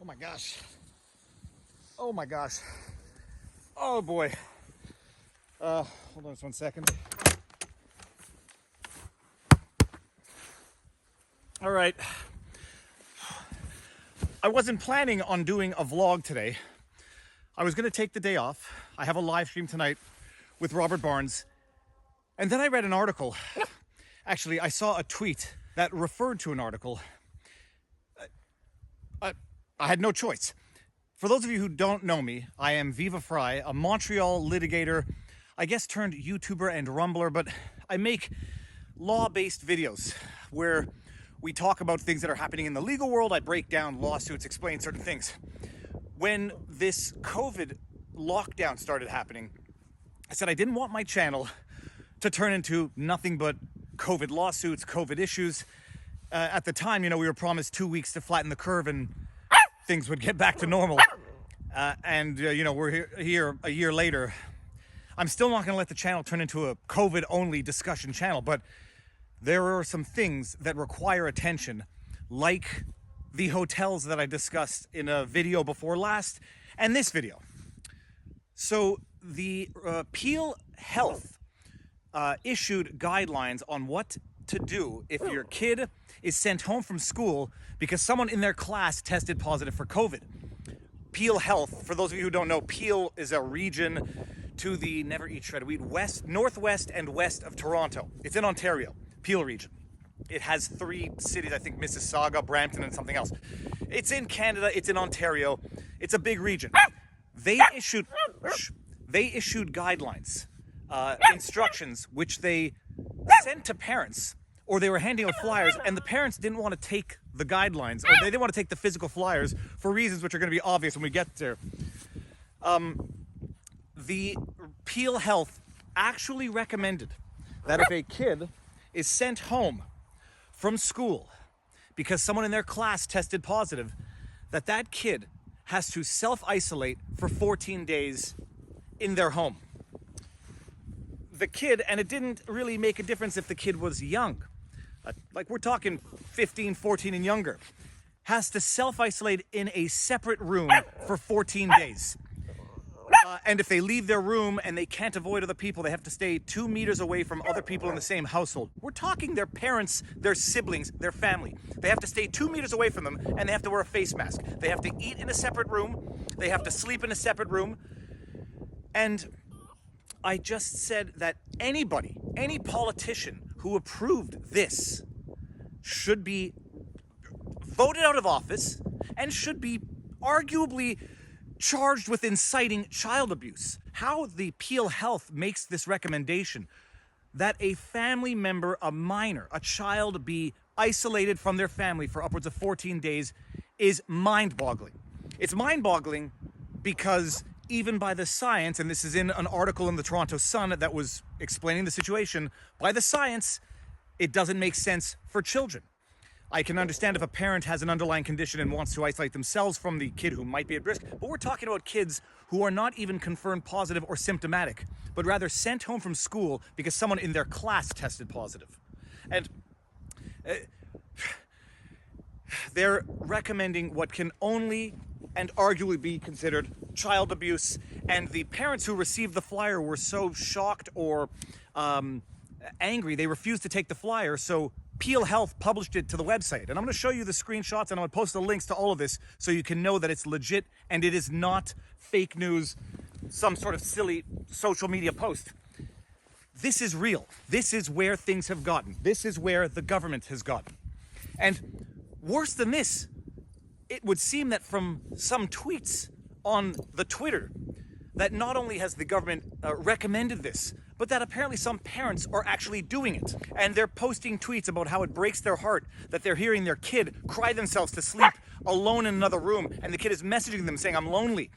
Oh my gosh. Oh my gosh. Oh boy. Hold on just 1 second. All right. I wasn't planning on doing a vlog today. I was going to take the day off. I have a live stream tonight with Robert Barnes. And then I read an article. Actually, I saw a tweet that referred to an article. I had no choice. For those of you who don't know me, I am Viva, a Montreal litigator, I guess turned YouTuber and Rumbler, but I make law-based videos where we talk about things that are happening in the legal world. I break down lawsuits, explain certain things. When this COVID lockdown started happening, I said I didn't want my channel to turn into nothing but COVID lawsuits, COVID issues. At the time, we were promised 2 weeks to flatten the curve and things would get back to normal. We're here a year later. I'm still not going to let the channel turn into a COVID-only discussion channel, but there are some things that require attention, like the hotels that I discussed in a video before last, and this video. So the Peel Health issued guidelines on what to do if your kid is sent home from school because someone in their class tested positive for COVID. Peel Health, for those of you who don't know, Peel is a region to the, never eat shredded wheat, northwest and west of Toronto. It's in Ontario, Peel region. It has 3 cities, I think Mississauga, Brampton, and something else. It's in Canada, it's in Ontario. It's a big region. They issued guidelines, instructions, which they sent to parents, or they were handing out flyers, and the parents didn't want to take the guidelines, or they didn't want to take the physical flyers for reasons which are going to be obvious when we get there. The Peel Health actually recommended that if a kid is sent home from school because someone in their class tested positive, that kid has to self-isolate for 14 days in their home. The kid, and it didn't really make a difference if the kid was young, like we're talking 15, 14 and younger, has to self-isolate in a separate room for 14 days. And if they leave their room and they can't avoid other people, they have to stay 2 meters away from other people in the same household. We're talking their parents, their siblings, their family. They have to stay 2 meters away from them, and they have to wear a face mask. They have to eat in a separate room. They have to sleep in a separate room. And I just said that anybody, any politician who approved this should be voted out of office and should be arguably charged with inciting child abuse. How the Peel Health makes this recommendation that a family member, a minor, a child be isolated from their family for upwards of 14 days is mind-boggling. It's mind-boggling because even by the science, and this is in an article in the Toronto Sun that was explaining the situation, by the science, it doesn't make sense for children. I can understand if a parent has an underlying condition and wants to isolate themselves from the kid who might be at risk, but we're talking about kids who are not even confirmed positive or symptomatic, but rather sent home from school because someone in their class tested positive. And they're recommending what can only and arguably be considered child abuse, and the parents who received the flyer were so shocked or angry they refused to take the flyer, so Peel Health published it to the website. And I'm going to show you the screenshots, and I'm going to post the links to all of this so you can know that it's legit and it is not fake news, some sort of silly social media post. This is real. This is where things have gotten. This is where the government has gotten. And worse than this, it would seem that from some tweets on the Twitter that not only has the government recommended this, but that apparently some parents are actually doing it. And they're posting tweets about how it breaks their heart that they're hearing their kid cry themselves to sleep alone in another room, and the kid is messaging them saying, "I'm lonely."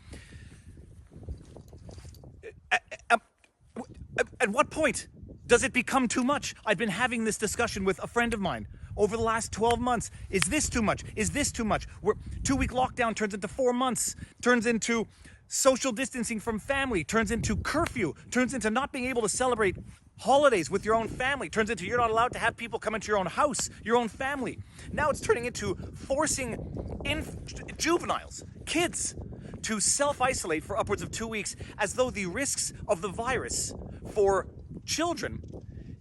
At what point does it become too much? I've been having this discussion with a friend of mine over the last 12 months. Is this too much? Is this too much? Where 2-week lockdown turns into 4 months, turns into social distancing from family, turns into curfew, turns into not being able to celebrate Holidays with your own family turns into you're not allowed to have people come into your own house, your own family. Now it's turning into forcing juveniles, kids, to self-isolate for upwards of 2 weeks, as though the risks of the virus for children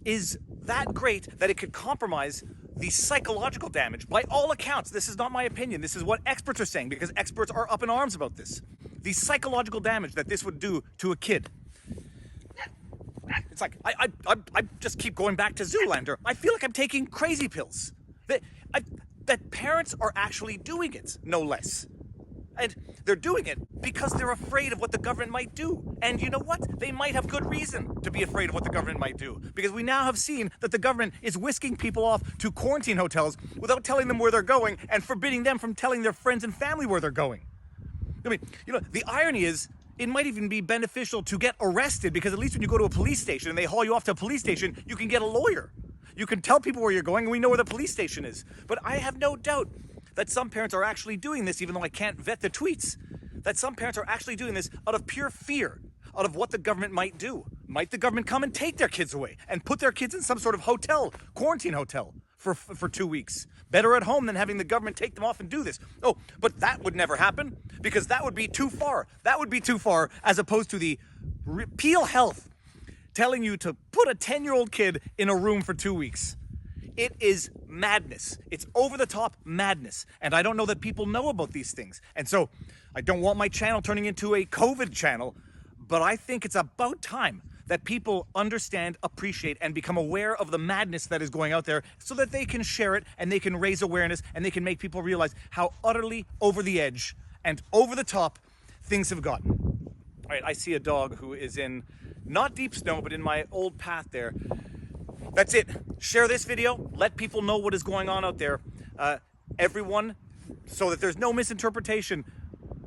is that great that it could compromise the psychological damage. By all accounts, this is not my opinion, this is what experts are saying, because experts are up in arms about this. The psychological damage that this would do to a kid. It's like, I just keep going back to Zoolander. I feel like I'm taking crazy pills. That parents are actually doing it, no less. And they're doing it because they're afraid of what the government might do. And you know what? They might have good reason to be afraid of what the government might do. Because we now have seen that the government is whisking people off to quarantine hotels without telling them where they're going and forbidding them from telling their friends and family where they're going. I mean, you know, the irony is, it might even be beneficial to get arrested, because at least when you go to a police station and they haul you off to a police station, you can get a lawyer. You can tell people where you're going, and we know where the police station is. But I have no doubt that some parents are actually doing this, even though I can't vet the tweets, that some parents are actually doing this out of pure fear, out of what the government might do. Might the government come and take their kids away and put their kids in some sort of hotel, quarantine hotel, for 2 weeks? Better at home than having the government take them off and do this. Oh, but that would never happen, because that would be too far. That would be too far, as opposed to the Peel Health telling you to put a 10-year-old kid in a room for 2 weeks. It is madness. It's over-the-top madness. And I don't know that people know about these things. And so I don't want my channel turning into a COVID channel, but I think it's about time that people understand, appreciate, and become aware of the madness that is going out there, so that they can share it and they can raise awareness and they can make people realize how utterly over the edge and over the top things have gotten. All right, I see a dog who is in not deep snow, but in my old path there. That's it. Share this video. Let people know what is going on out there. Everyone, so that there's no misinterpretation.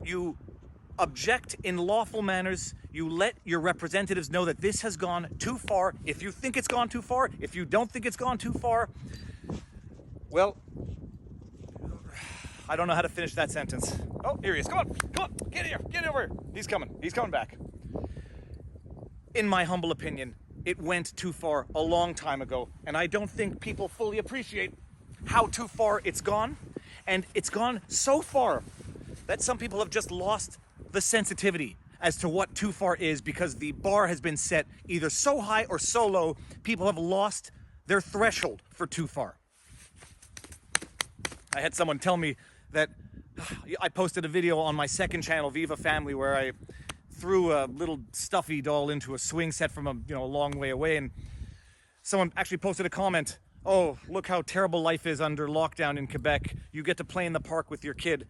You object in lawful manners. You let your representatives know that this has gone too far. If you think it's gone too far, if you don't think it's gone too far, well, I don't know how to finish that sentence. Oh, here he is. Come on, get here, get over here. He's coming back. In my humble opinion, it went too far a long time ago, and I don't think people fully appreciate how too far it's gone. And it's gone so far that some people have just lost the sensitivity as to what too far is, because the bar has been set either so high or so low, people have lost their threshold for too far. I had someone tell me that I posted a video on my second channel, Viva Family, where I threw a little stuffy doll into a swing set from a long way away, and someone actually posted a comment, "Oh, look how terrible life is under lockdown in Quebec. You get to play in the park with your kid."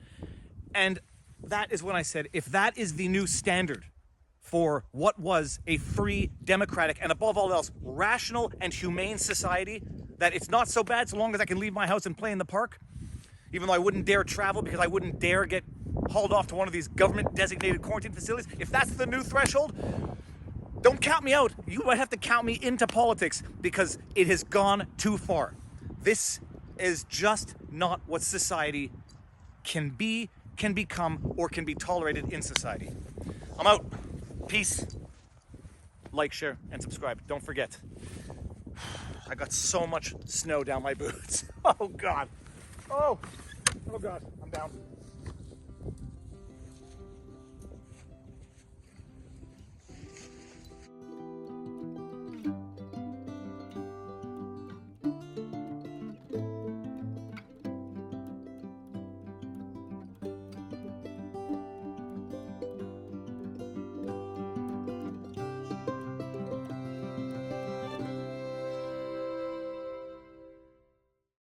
And that is when I said, if that is the new standard for what was a free, democratic, and above all else, rational and humane society, that it's not so bad so long as I can leave my house and play in the park, even though I wouldn't dare travel because I wouldn't dare get hauled off to one of these government-designated quarantine facilities, if that's the new threshold, don't count me out. You might have to count me into politics, because it has gone too far. This is just not what society can be, can become, or can be tolerated in society. I'm out. Peace. Like, share, and subscribe. Don't forget. I got so much snow down my boots. Oh God. Oh God, I'm down.